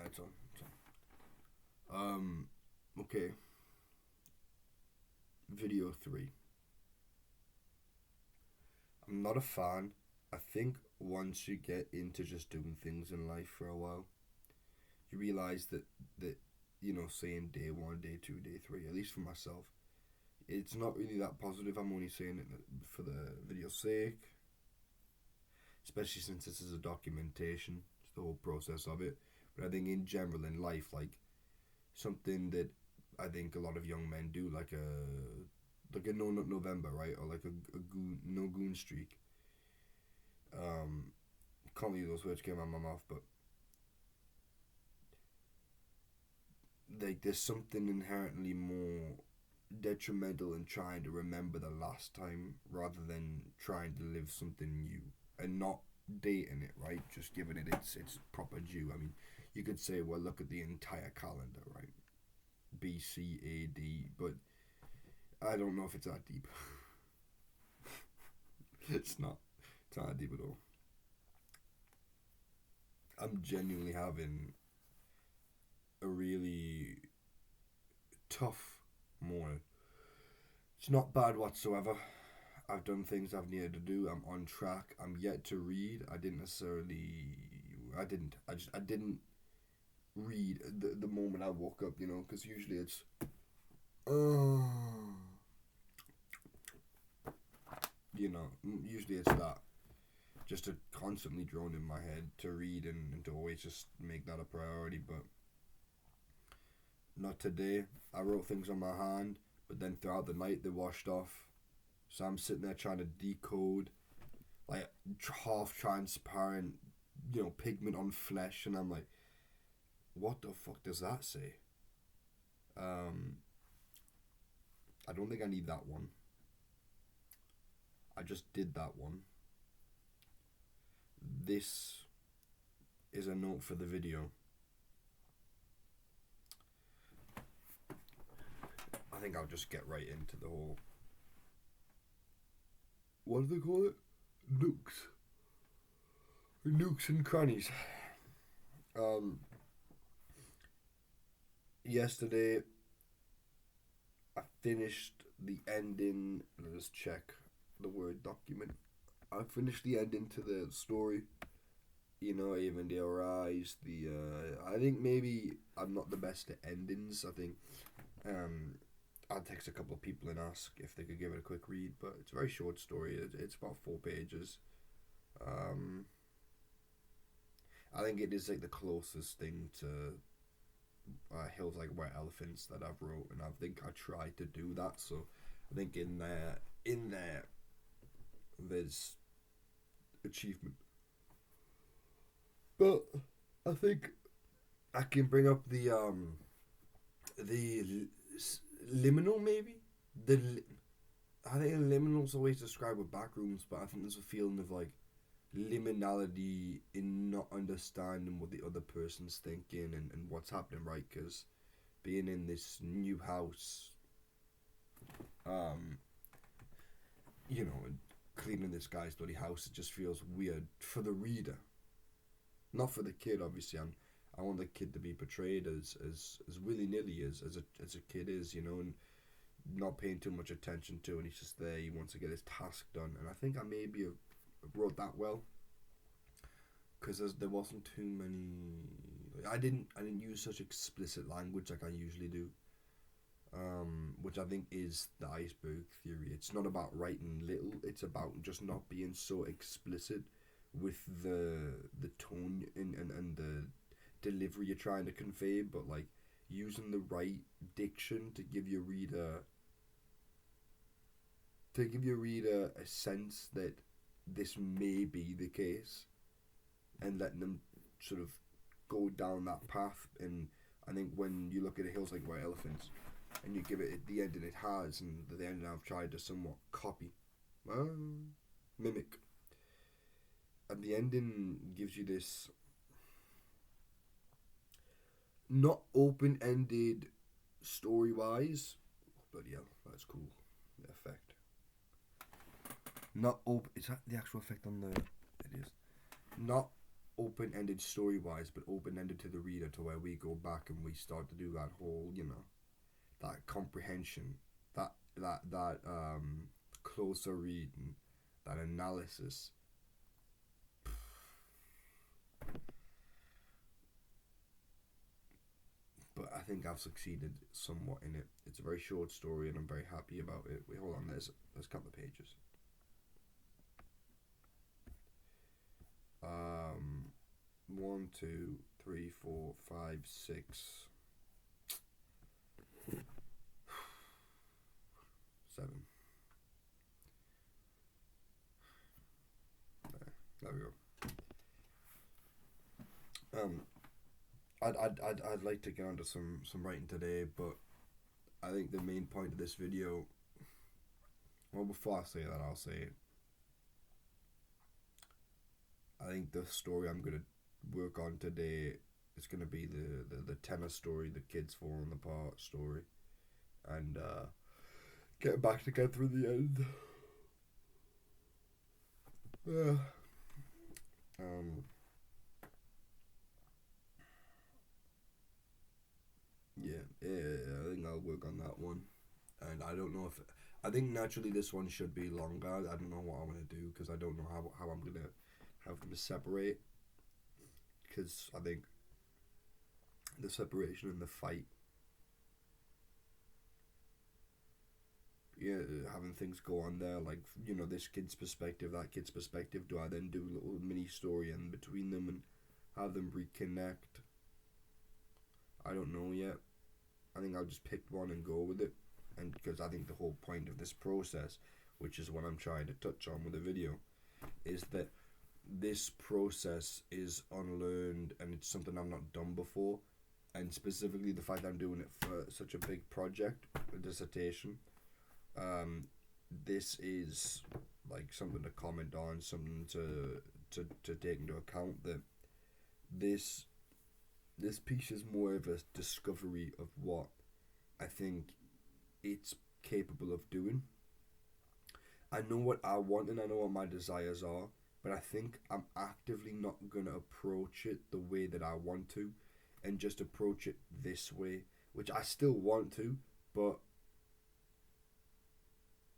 it's on. It's on. Okay. Video 3. I'm not a fan. I think once you get into just doing things in life for a while, you realize that saying day 1, day 2, day 3, at least for myself, it's not really that positive. I'm only saying it for the video's sake, especially since this is a documentation, it's the whole process of it. But I think in general in life, like something that I think a lot of young men do, like a no nut November, right, or like a goon, no goon streak. Um, can't believe those words came out of my mouth, but like there's something inherently more detrimental in trying to remember the last time rather than trying to live something new and not dating it, right? Just giving it its proper due. I mean, you could say, well, look at the entire calendar, right? BCAD, but I don't know if it's that deep. It's not. It's not that deep at all. I'm genuinely having a really tough morning. It's not bad whatsoever. I've done things I've needed to do. I'm on track. I'm yet to read. I didn't necessarily. I didn't. I didn't read the moment I woke up. Because usually it's. Uh, usually it's that. Just to constantly drone in my head to read and to always just make that a priority. But not today. I wrote things on my hand, but then throughout the night they washed off. So I'm sitting there trying to decode, like half transparent, pigment on flesh, and I'm like, what the fuck does that say? I don't think I need that one. I just did that one. This is a note for the video. I think I'll just get right into the whole. What do they call it? Nooks. Nooks and crannies. Yesterday, I finished the ending. Let's check the Word document. I finished the ending to the story. Even the Arise. I think maybe I'm not the best at endings. I think I'd text a couple of people and ask if they could give it a quick read. But it's a very short story. It's about 4 pages. I think it is like the closest thing to Hills Like White Elephants that I've wrote, and I think I tried to do that. So I think in there, there's achievement. But I think I can bring up the liminal maybe I think liminal's always described with backrooms, but I think there's a feeling of like liminality in not understanding what the other person's thinking and what's happening, right? Because being in this new house, um, and cleaning this guy's bloody house, it just feels weird for the reader, not for the kid. Obviously, I want the kid to be portrayed as willy nilly as a kid is, and not paying too much attention to, and he's just there. He wants to get his task done, and I think I maybe have wrote that well because there wasn't too many. I didn't use such explicit language like I usually do, which I think is the iceberg theory. It's not about writing little; it's about just not being so explicit with the tone and the delivery you're trying to convey, but like using the right diction to give your reader a sense that this may be the case, and letting them sort of go down that path. And I think when you look at Hills Like White Elephants and you give it the ending it has, and the ending I've tried to somewhat copy, mimic, and the ending gives you this not open-ended story-wise. Oh, bloody hell, that's cool. The effect. Not open. Is that the actual effect on the? It is. Not open-ended story-wise, but open-ended to the reader, to where we go back and we start to do that whole, that comprehension, that closer reading, that analysis. But I think I've succeeded somewhat in it. It's a very short story, and I'm very happy about it. Wait, hold on. There's a couple of pages. 1, 2, 3, 4, 5, 6, 7. There we go. I'd like to get onto some writing today, but I think the main point of this video. Well, before I say that, I'll say I think the story I'm gonna work on today is gonna be the tennis story, the kids falling apart story, and getting back together through the end. Yeah, I think I'll work on that one, and I don't know if I think naturally this one should be longer. I don't know what I'm gonna do because I don't know how I'm gonna have them separate, because I think the separation and the fight, yeah, having things go on there, like, this kid's perspective, that kid's perspective. Do I then do a little mini story in between them and have them reconnect? I don't know yet. I think I'll just pick one and go with it, and because I think the whole point of this process, which is what I'm trying to touch on with the video, is that this process is unlearned and it's something I've not done before, and specifically the fact that I'm doing it for such a big project, a dissertation. This is like something to comment on, something to take into account, that this piece is more of a discovery of what I think it's capable of doing. I know what I want and I know what my desires are, but I think I'm actively not going to approach it the way that I want to, and just approach it this way, which I still want to, but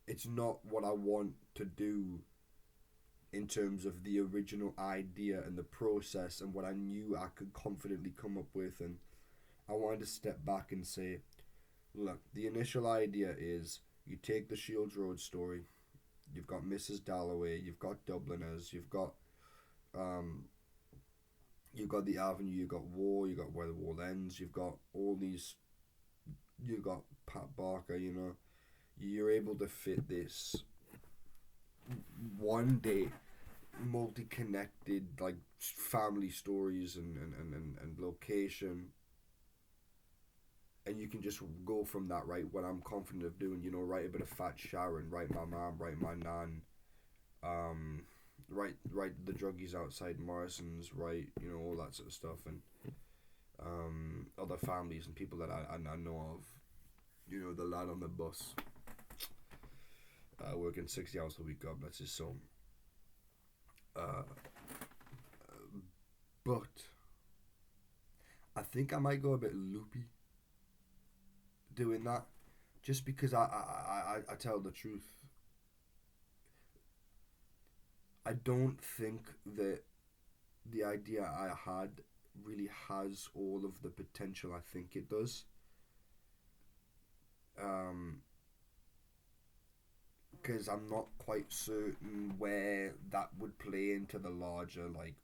it's not what I want to do in terms of the original idea and the process and what I knew I could confidently come up with. And I wanted to step back and say, look, the initial idea is you take the Shields Road story, you've got Mrs. Dalloway, you've got Dubliners, you've got the Avenue, you've got War, you've got Where the World Ends, you've got all these, you've got Pat Barker, you're able to fit this one day multi-connected, like, family stories and location, and you can just go from that, right? What I'm confident of doing, write a bit of Fat Sharon, write my mom, write my nan, write the druggies outside Morrison's, write, all that sort of stuff, and other families and people that I know of, the lad on the bus, working 60 hours a week, God bless his soul. But I think I might go a bit loopy doing that, just because I tell the truth. I don't think that the idea I had really has all of the potential I think it does. Because I'm not quite certain where that would play into the larger, like,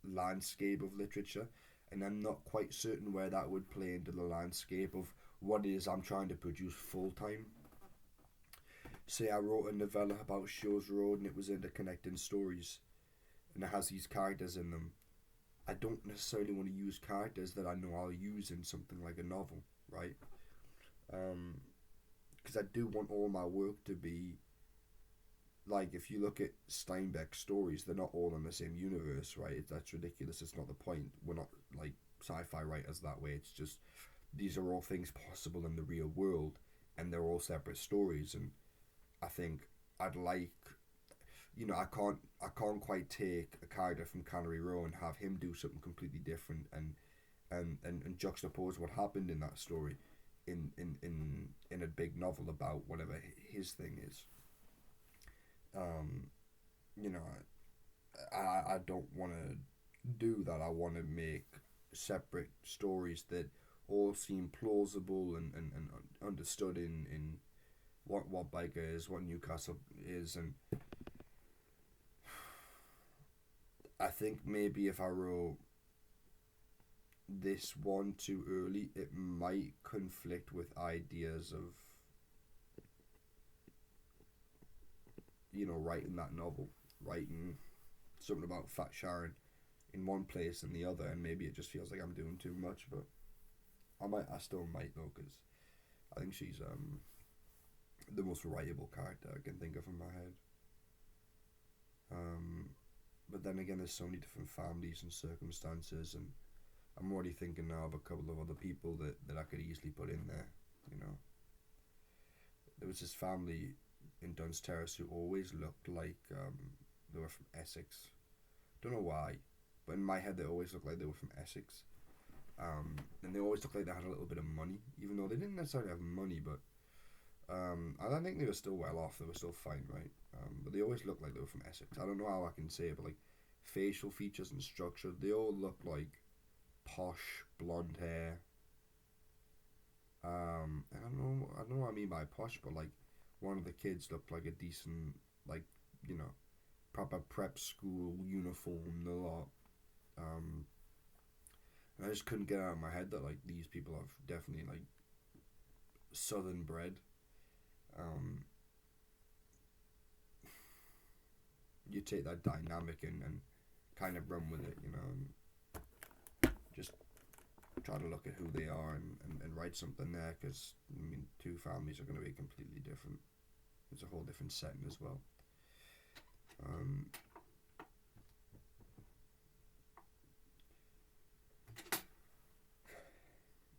landscape of literature, and I'm not quite certain where that would play into the landscape of what it is I'm trying to produce full time. Say I wrote a novella about Shields Road and it was interconnecting stories, and it has these characters in them. I don't necessarily want to use characters that I know I'll use in something like a novel, right? Because I do want all my work to be, like, if you look at Steinbeck's stories, they're not all in the same universe, right? That's ridiculous. It's not the point. We're not, like, sci-fi writers that way. It's just, these are all things possible in the real world, and they're all separate stories. And I think I'd like, I can't quite take a character from Cannery Row and have him do something completely different and juxtapose what happened in that story in a big novel about whatever his thing is. Um, you know, I don't want to do that. I want to make separate stories that all seem plausible and understood in what Biker is, what Newcastle is, and I think maybe if I wrote this one too early, it might conflict with ideas of writing that novel, writing something about Fat Sharon in one place and the other, and maybe it just feels like I'm doing too much. But I still might though, because I think she's the most writable character I can think of in my head. Um, but then again, there's so many different families and circumstances, and I'm already thinking now of a couple of other people that I could easily put in there. You know, there was this family in Duns Terrace who always looked like they were from Essex. Don't know why, but in my head they always looked like they were from Essex. And they always looked like they had a little bit of money, even though they didn't necessarily have money. But I don't think they were still well off. They were still fine, right? But they always looked like they were from Essex. I don't know how I can say it, but like facial features and structure, they all look like posh blonde hair. I don't know what I mean by posh, but like one of the kids looked like a decent, like you know, proper prep school uniform, the lot. Um, and I just couldn't get out of my head that like these people have definitely like southern bred. Um, you take that dynamic and kind of run with it, and just try to look at who they are and write something there, because I mean, two families are going to be completely different. It's a whole different setting as well. Um,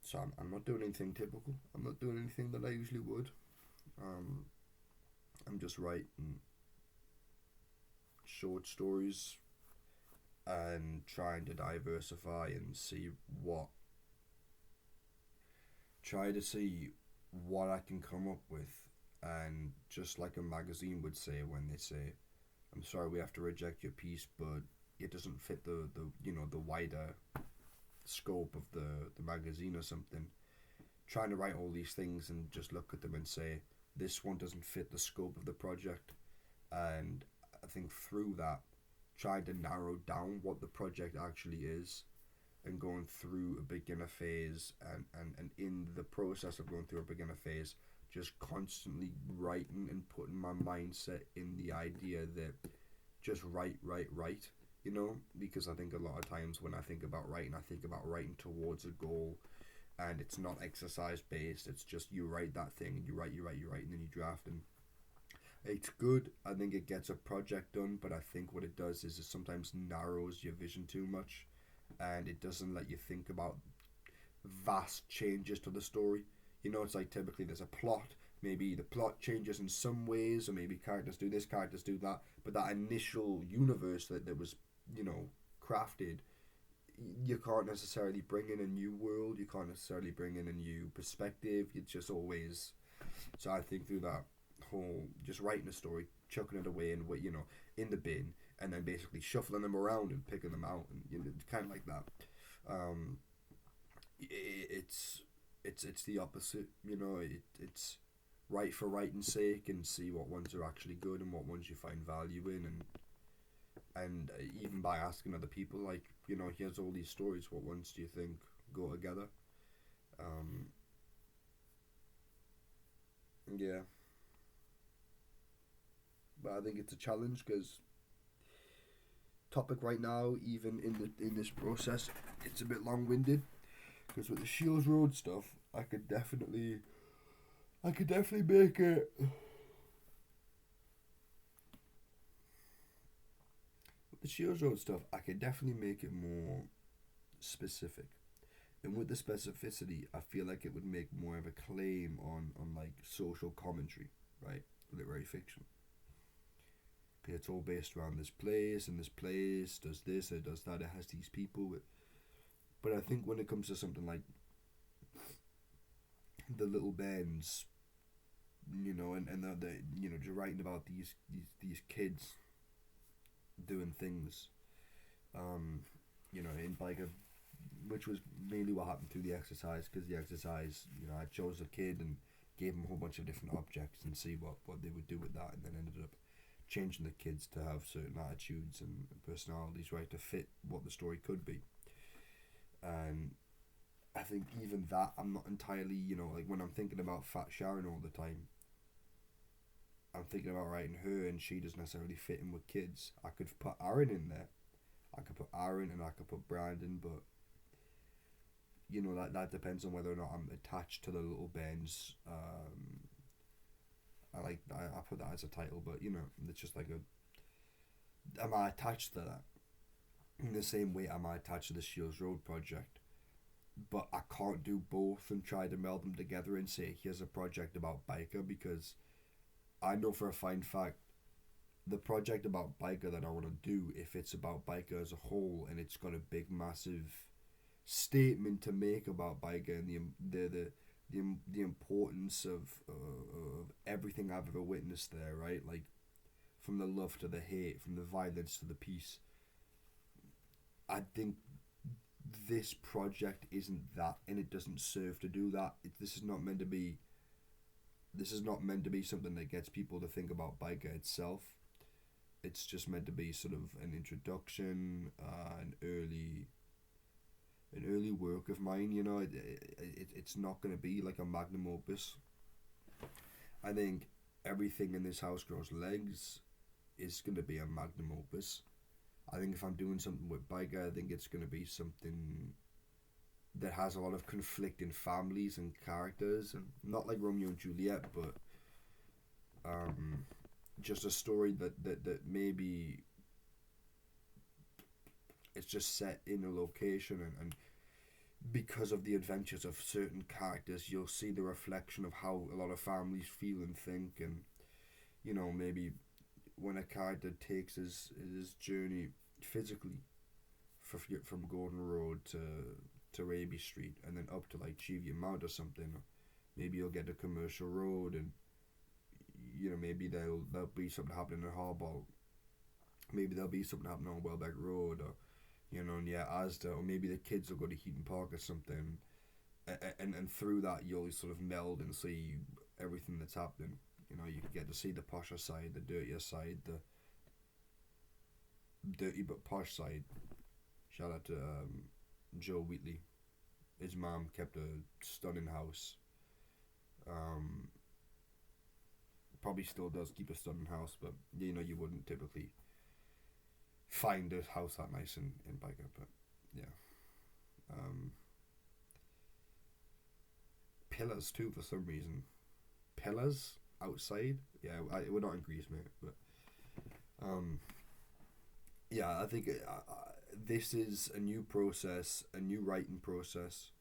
so I'm not doing anything typical. I'm not doing anything that I usually would. Um, I'm just writing short stories and trying to diversify and try to see what I can come up with. And just like a magazine would say when they say, I'm sorry, we have to reject your piece, but it doesn't fit the wider scope of the magazine or something. Trying to write all these things and just look at them and say, this one doesn't fit the scope of the project. And I think through that, trying to narrow down what the project actually is, and going through a beginner phase, and in the process of going through a beginner phase, just constantly writing and putting my mindset in the idea that just write, because I think a lot of times when I think about writing, I think about writing towards a goal, and it's not exercise based. It's just you write that thing, you write, and then you draft, and it's good. I think it gets a project done, but I think what it does is it sometimes narrows your vision too much, and it doesn't let you think about vast changes to the story. It's like typically there's a plot. Maybe the plot changes in some ways, or maybe characters do this, characters do that. But that initial universe that was, crafted, you can't necessarily bring in a new world. You can't necessarily bring in a new perspective. It's just always. So I think through that whole just writing a story, chucking it away, and in the bin, and then basically shuffling them around and picking them out, and kind of like that. Um, it's the opposite. It's write for writing's sake, and see what ones are actually good and what ones you find value in, and even by asking other people, like, here's all these stories, what ones do you think go together? Um, yeah, but I think it's a challenge because topic right now, even in this process, it's a bit long winded. Because with the Shields Road stuff, I could definitely make it. With the Shields Road stuff, I could definitely make it more specific. And with the specificity, I feel like it would make more of a claim on like social commentary, right? Literary fiction. it's all based around this place, and this place does this, it does that, it has these people. But I think when it comes to something like the Little Bends, and the just writing about these kids doing things, in biker, which was mainly what happened through the exercise, because the exercise, I chose a kid and gave him a whole bunch of different objects and see what they would do with that, and then ended up changing the kids to have certain attitudes and personalities, right, to fit what the story could be. And I think even that, I'm not entirely, like when I'm thinking about Fat Sharon all the time, I'm thinking about writing her, and she doesn't necessarily fit in with kids. I could put Aaron in there. I could put Aaron and I could put Brandon, but that depends on whether or not I'm attached to the Little Bends. I put that as a title, but it's just like am I attached to that? In the same way, am I attached to the Shields Road project? But I can't do both and try to meld them together and say here's a project about biker, because I know for a fine fact the project about biker that I want to do, if it's about biker as a whole and it's got a big massive statement to make about biker and the importance of everything I've ever witnessed there, right? Like from the love to the hate, from the violence to the peace. I think this project isn't that, and it doesn't serve to do that. This is not meant to be something that gets people to think about biker itself. It's just meant to be sort of an introduction, an early work of mine. It's not going to be like a magnum opus. I think Everything in This House Grows Legs is going to be a magnum opus. I think if I'm doing something with biker, I think it's going to be something that has a lot of conflicting families and characters, and not like Romeo and Juliet, but just a story that maybe it's just set in a location, and because of the adventures of certain characters, you'll see the reflection of how a lot of families feel and think, and maybe when a character takes his journey physically from Gordon Road to Raby Street and then up to like Cheviot Mount or something, or maybe you'll get a commercial road, and maybe there'll be something happening in Harborough, maybe there'll be something happening on Welbeck Road, or Asda, or maybe the kids will go to Heaton Park or something, and through that you'll sort of meld and see everything that's happening. You can get to see the posher side, the dirtier side, the dirty but posh side. Shout out to Joe Wheatley. His mom kept a stunning house. Probably still does keep a stunning house, but you wouldn't typically find a house that nice in biker, but yeah. Pillars too, for some reason. Pillars outside. Yeah, we're not in Greece, mate, but yeah, I think this is a new process, a new writing process.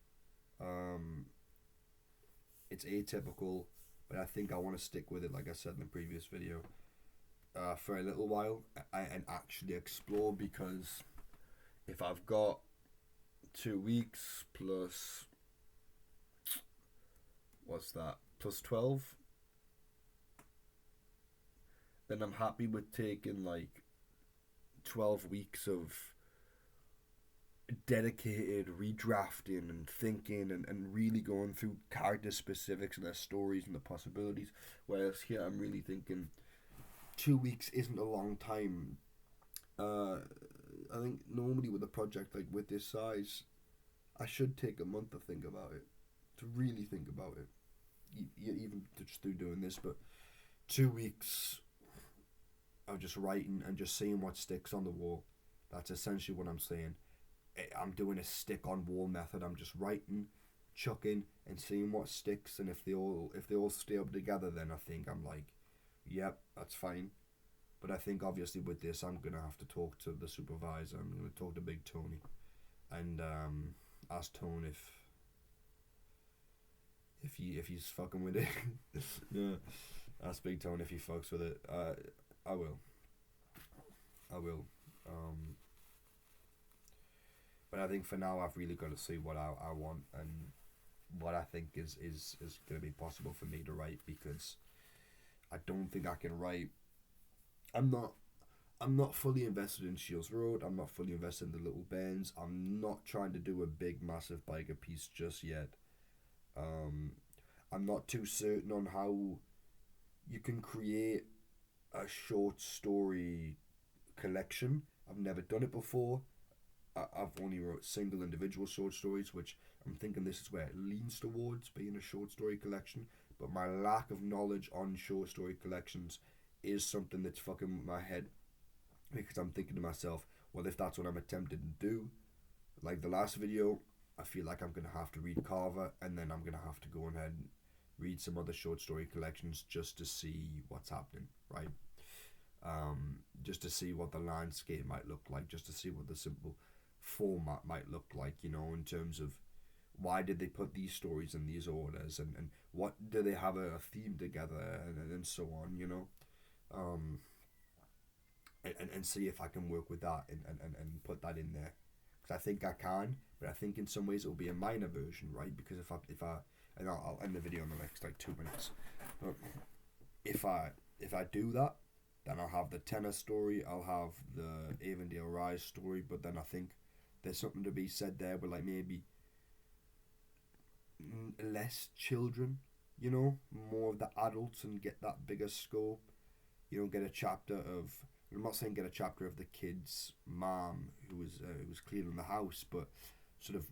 It's atypical, but I think I want to stick with it, like I said in the previous video, for a little while, and actually explore, because if I've got 2 weeks plus, what's that, plus 12, then I'm happy with taking like 12 weeks of dedicated redrafting and thinking, and really going through character specifics and their stories and the possibilities, whereas here I'm really thinking 2 weeks isn't a long time. I think normally with a project like with this size, I should take a month to think about it, to really think about it, even just through doing this. But 2 weeks of just writing and just seeing what sticks on the wall, that's essentially what I'm saying. I'm doing a stick on wall method. I'm just writing, chucking, and seeing what sticks, and if they all stay up together, then I think I'm like, yep, that's fine. But I think obviously with this, I'm gonna have to talk to the supervisor. I'm gonna talk to Big Tony, and ask Tone if he's fucking with it. Yeah, ask Big Tone if he fucks with it. I will. I will. But I think for now I've really got to see what I want and what I think is going to be possible for me to write, because I don't think I can write. I'm not. I'm not fully invested in Shields Road. I'm not fully invested in the Little Bends. I'm not trying to do a big, massive biker piece just yet. Um, I'm not too certain on how you can create a short story collection. I've never done it before. I've only wrote single individual short stories, which I'm thinking this is where it leans towards being a short story collection. But my lack of knowledge on short story collections is something that's fucking with my head, because I'm thinking to myself, well, if that's what I'm attempting to do, like the last video, I feel like I'm gonna have to read Carver, and then I'm gonna have to go ahead and read some other short story collections just to see what's happening, right? Just to see what the landscape might look like, just to see what the simple format might look like, in terms of why did they put these stories in these orders, and what do they have a theme together, and so on, um, and see if I can work with that and put that in there, because I think I can, but I think in some ways it'll be a minor version, right? Because if I and I'll end the video in the next like 2 minutes, but if I do that, then I'll have the Tenor story, I'll have the Avondale Rise story, but then I think there's something to be said there with like maybe less children, more of the adults, and get that bigger scope. Get a chapter of. I'm not saying get a chapter of the kid's mom who was cleaning the house, but sort of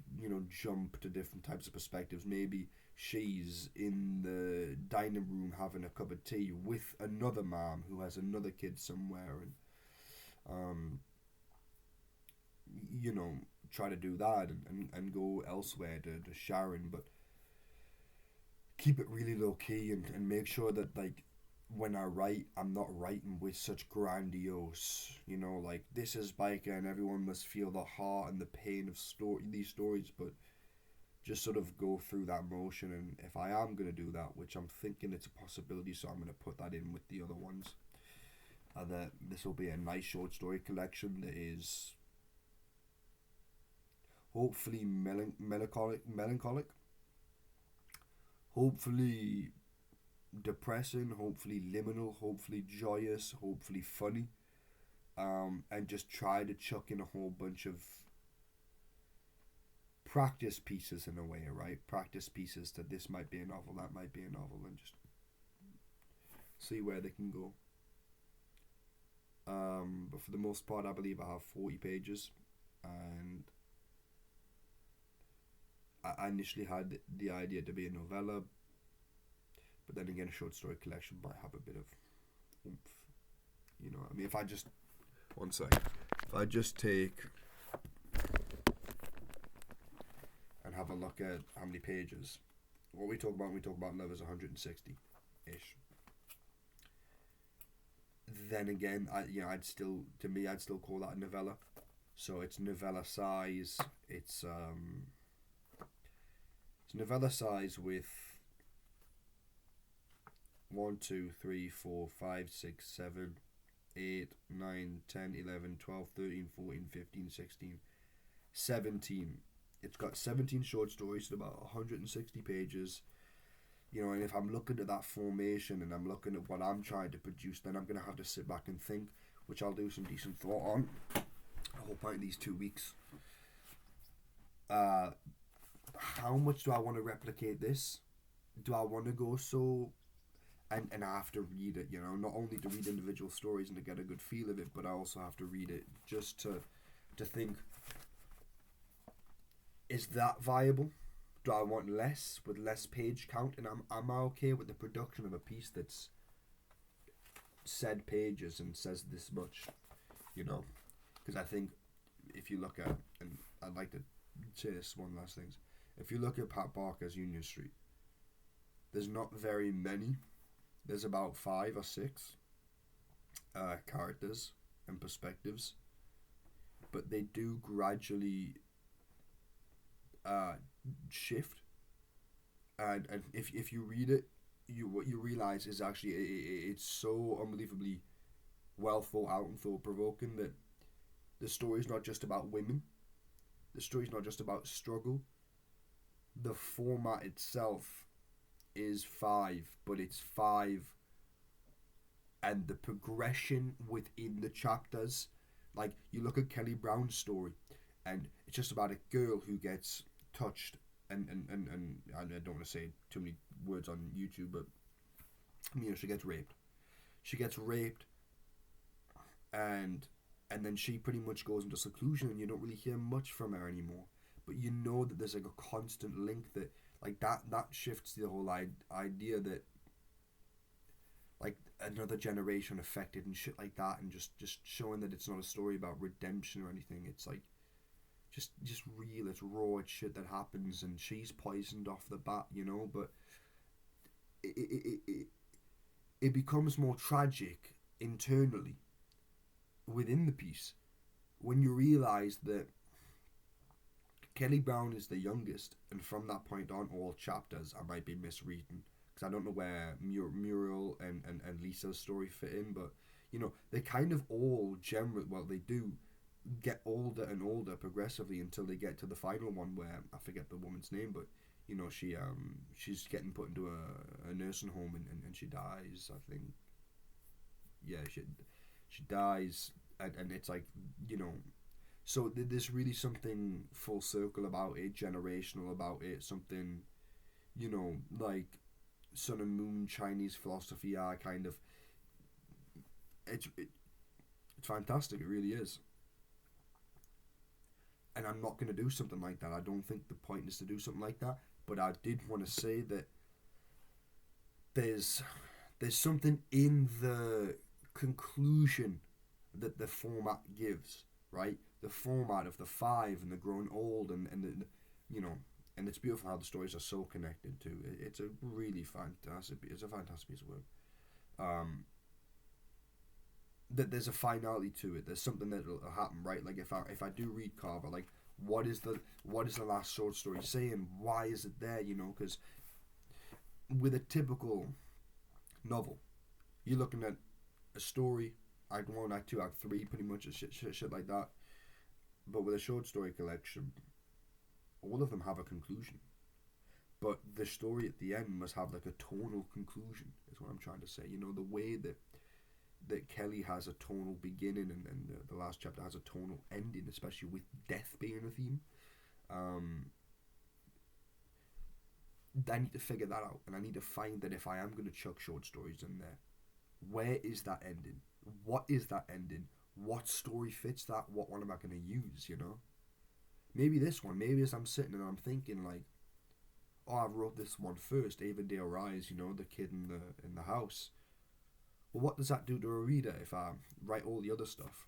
jump to different types of perspectives. Maybe she's in the dining room having a cup of tea with another mom who has another kid somewhere, and um, try to do that, and go elsewhere to Sharon, but keep it really low key, and make sure that like when I write, I'm not writing with such grandiose, like this is biker and everyone must feel the heart and the pain of these stories, but just sort of go through that motion. And if I am going to do that, which I'm thinking it's a possibility, so I'm going to put that in with the other ones, that this will be a nice short story collection that is hopefully melancholic, hopefully depressing, hopefully liminal, hopefully joyous, hopefully funny, and just try to chuck in a whole bunch of practice pieces in a way, right? Practice pieces that this might be a novel, that might be a novel, and just see where they can go. But for the most part, I believe I have 40 pages, and I initially had the idea to be a novella, but then again, a short story collection might have a bit of oomph. I mean, if I just take and have a look at how many pages, what we talk about when we talk about love is 160-ish. Then again, I'd still call that a novella. So it's novella size. It's novella size with 1, 2, 3, 4, 5, 6, 7, 8, 9, 10, 11, 12, 13, 14, 15, 16, 17. It's got 17 short stories at about 160 pages. And if I'm looking at that formation and I'm looking at what I'm trying to produce, then I'm going to have to sit back and think, which I'll do some decent thought on. I hope in these 2 weeks. How much do I want to replicate this? Do I want to go so... And I have to read it, not only to read individual stories and to get a good feel of it, but I also have to read it just to think, is that viable? Do I want less, with less page count? And am I okay with the production of a piece that's said pages and says this much? Because I think if you look at, and I'd like to say this one last thing, if you look at Pat Barker's Union Street, there's not very many. There's about 5 or 6 characters and perspectives, but they do gradually shift, and if you read it, what you realize is actually it's so unbelievably well thought out and thought provoking. That the story's not just about women. The story's not just about struggle. The format itself is five, but it's five, and the progression within the chapters. Like, you look at Kelly Brown's story, and it's just about a girl who gets touched, and I don't want to say too many words on YouTube, but she gets raped. She gets raped, and then she pretty much goes into seclusion, and you don't really hear much from her anymore. But you know that there's like a constant link that, like, that shifts the whole idea that, like, another generation affected and shit like that, and just showing that it's not a story about redemption or anything. It's like just real. It's raw. It's shit that happens, and she's poisoned off the bat, But it becomes more tragic internally within the piece when you realize that Kelly Brown is the youngest, and from that point on, all chapters I might be misreading because I don't know where Muriel and Lisa's story fit in, but they kind of all they do get older and older progressively until they get to the final one where I forget the woman's name, but she's getting put into a nursing home, and she dies, I think. Yeah, she dies, and it's like, so there's really something full circle about it, generational about it, something, like Sun and Moon Chinese philosophy are kind of, it's fantastic, it really is. And I'm not going to do something like that. I don't think the point is to do something like that, but I did want to say that there's something in the conclusion that the format gives, right? The format of the five and the growing old, and the, and it's beautiful how the stories are so connected too. It's a really fantastic. It's a fantastic piece of work. That there's a finality to it. There's something that will happen, right? Like, if I do read Carver, like, what is the last short story saying? Why is it there? Because with a typical novel, you're looking at a story, Act 1, Act 2, Act 3, pretty much, shit like that. But with a short story collection, all of them have a conclusion. But the story at the end must have like a tonal conclusion, is what I'm trying to say. The way that Kelly has a tonal beginning, and the last chapter has a tonal ending, especially with death being a theme. I need to figure that out, and I need to find that if I am going to chuck short stories in there, where is that ending? What is that ending? What story fits that? What one am I going to use, Maybe this one. Maybe as I'm sitting and I'm thinking, like, oh, I wrote this one first, Avondale Rise, the kid in the house. Well, what does that do to a reader if I write all the other stuff?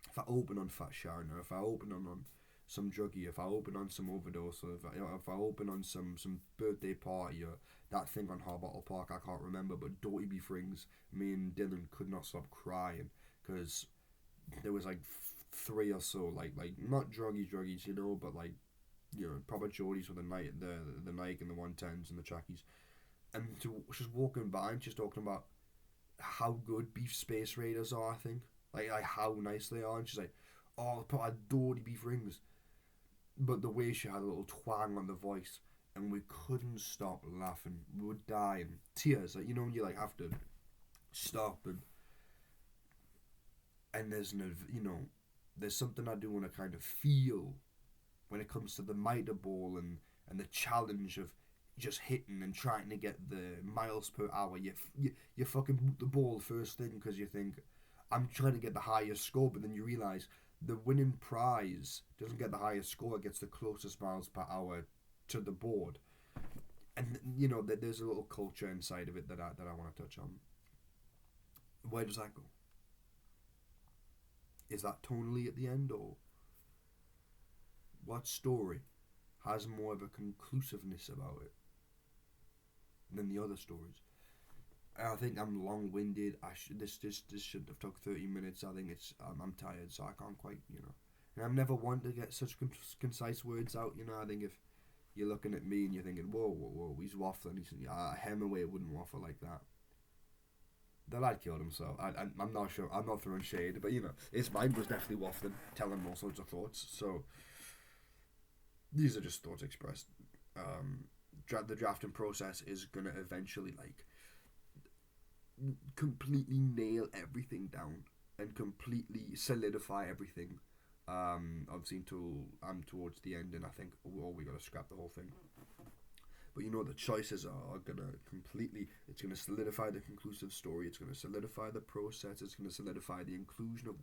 If I open on Fat Sharon, or if I open on some druggie, if I open on some overdose, or if I open on some birthday party, or that thing on Harbottle Park, I can't remember, but Doughty B. Frings, me and Dylan could not stop crying because there was like three or so, like not druggies, but like, proper Geordies with the Nike and the 110s and the trackies, and she's walking by and she's talking about how good Beef Space Raiders are, I think. Like how nice they are. And she's like, oh, I adored Beef Rings. But the way she had a little twang on the voice, and we couldn't stop laughing. We were dying. Tears, like, when you like have to stop, and there's there's something I do want to kind of feel when it comes to the Mitre Ball, and the challenge of just hitting and trying to get the miles per hour. You fucking boot the ball first thing because you think, I'm trying to get the highest score, but then you realise the winning prize doesn't get the highest score, it gets the closest miles per hour to the board. And there's a little culture inside of it that I want to touch on. Where does that go? Is that tonally at the end, or what story has more of a conclusiveness about it than the other stories? I think I'm long-winded. This shouldn't have took 30 minutes. I think I'm tired, so I can't quite, And I'm never one to get such concise words out. I think if you're looking at me and you're thinking, whoa, he's waffling. Hemingway wouldn't waffle like that. the lad killed himself. I'm not sure. I'm not throwing shade, but you know, his mind was definitely waffling, telling all sorts of thoughts. So these are just thoughts expressed. The drafting process is gonna eventually like completely nail everything down and completely solidify everything. Obviously, until I'm towards the end, and I think we gotta scrap the whole thing. But you know, the choices are gonna completely. It's gonna solidify the conclusive story. It's gonna solidify the process. It's gonna solidify the inclusion of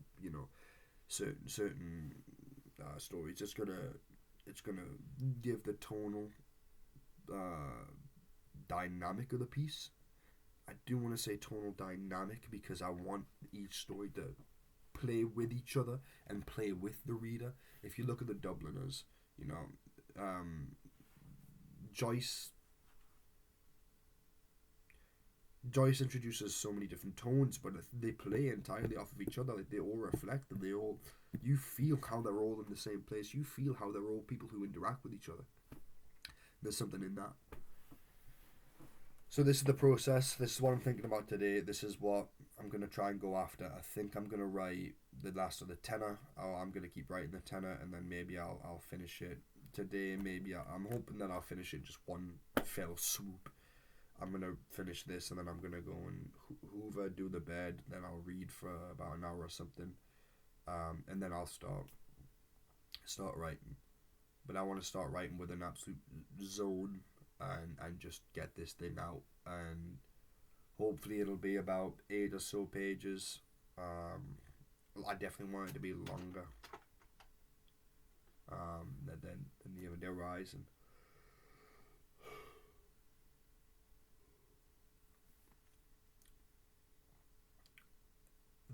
certain stories. It's gonna give the tonal uh, dynamic of the piece. I do want to say tonal dynamic because I want each story to play with each other and play with the reader. If you look at the Dubliners, you know, Joyce Joyce introduces so many different tones, but they play entirely off of each other. Like they all reflect, and you feel how they're all in the same place. You feel how they're all people who interact with each other. There's something in that. So this is the process. This is what I'm thinking about today. This is what I'm gonna try and go after. I think I'm gonna write the last of the tenor. I'm gonna keep writing the tenor, and then maybe I'll finish it today. Maybe I'm hoping that I'll finish it in just one fell swoop. I'm gonna finish this, and then I'm gonna go and hoover, do the bed. Then I'll read for about an hour or something, and then I'll start writing. But I want to start writing with an absolute zone, and just get this thing out. And hopefully it'll be about 8 or so pages. I definitely want it to be longer. Than the Event Horizon.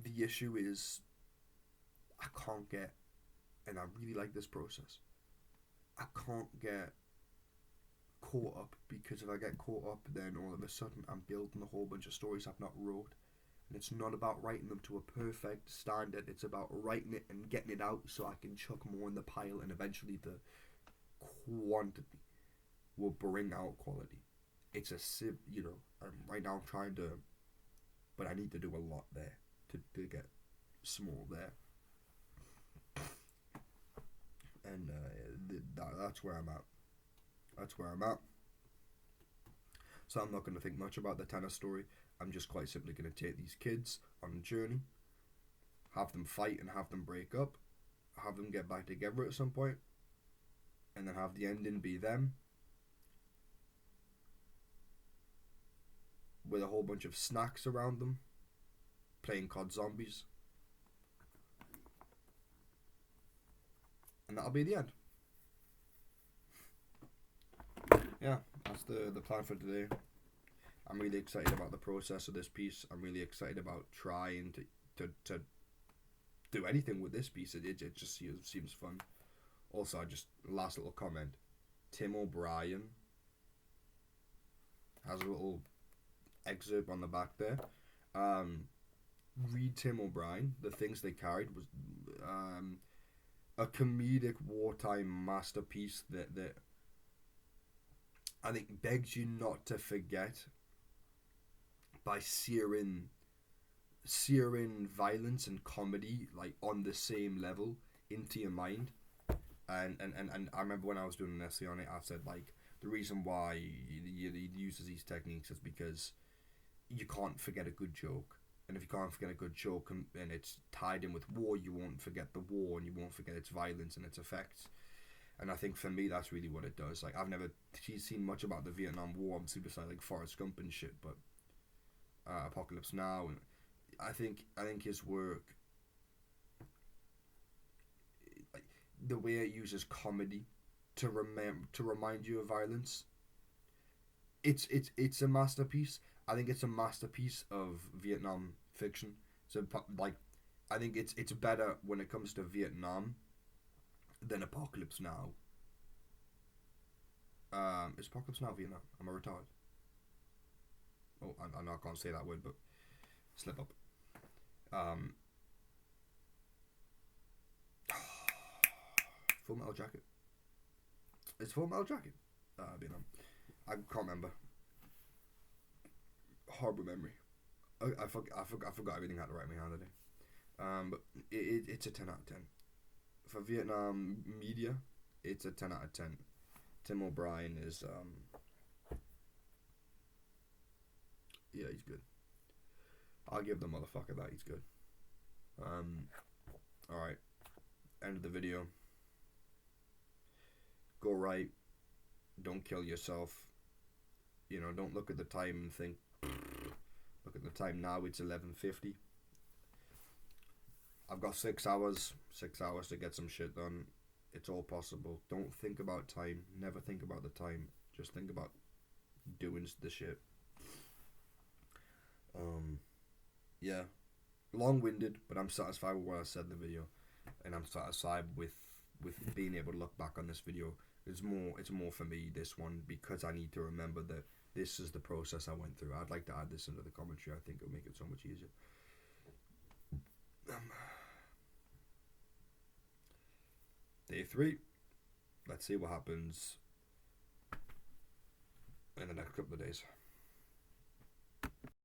The issue is I can't get, and I really like this process. I can't get caught up, because if I get caught up, then all of a sudden I'm building a whole bunch of stories I've not wrote. And it's not about writing them to a perfect standard. It's about writing it and getting it out so I can chuck more in the pile, and eventually the quantity will bring out quality. It's right now I'm trying to, but I need to do a lot there to get small there. And that's where I'm at. That's where I'm at. So I'm not going to think much about the Tanner story. I'm just quite simply going to take these kids on a journey, have them fight and have them break up, have them get back together at some point, and then have the ending be them with a whole bunch of snacks around them, playing COD Zombies. And that'll be the end. Yeah, that's the plan for today. I'm really excited about the process of this piece. I'm really excited about trying to do anything with this piece. It just seems fun. Also, just last little comment. Tim O'Brien has a little excerpt on the back there. Read Tim O'Brien. The things they carried was a comedic wartime masterpiece that I think begs you not to forget by searing violence and comedy like on the same level into your mind. And I remember when I was doing an essay on it, I said like the reason why he uses these techniques is because you can't forget a good joke. And if you can't forget a good joke and it's tied in with war, you won't forget the war, and you won't forget its violence and its effects. And I think for me, that's really what it does. Like, I've never seen much about the Vietnam War, obviously, besides like Forrest Gump and shit, but Apocalypse Now, and I think his work, like the way it uses comedy to remind you of violence, it's a masterpiece. I think it's a masterpiece of Vietnam fiction. So like, I think it's better when it comes to Vietnam than Apocalypse Now. Is Apocalypse Now Vietnam? Am I retarded? Oh, I know I can't say that word, but slip up. Full Metal Jacket. It's Full Metal Jacket. Vietnam. I can't remember. Horrible memory. I forgot everything I had to write in my hand today. But it's a 10 out of 10 for Vietnam media. It's a 10 out of 10. Tim O'Brien is yeah, he's good. I'll give the motherfucker that, he's good. All right, end of the video. Go right. Don't kill yourself. You know, don't look at the time and think. Look at the time now. It's 11:50. I've got 6 hours. 6 hours to get some shit done. It's all possible. Don't think about time. Never think about the time. Just think about doing the shit. Yeah, long-winded, but I'm satisfied with what I said in the video, and I'm satisfied with being able to look back on this video. It's more for me, this one, because I need to remember that this is the process I went through. I'd like to add this into the commentary. I think it'll make it so much easier. Day 3. Let's see what happens in the next couple of days.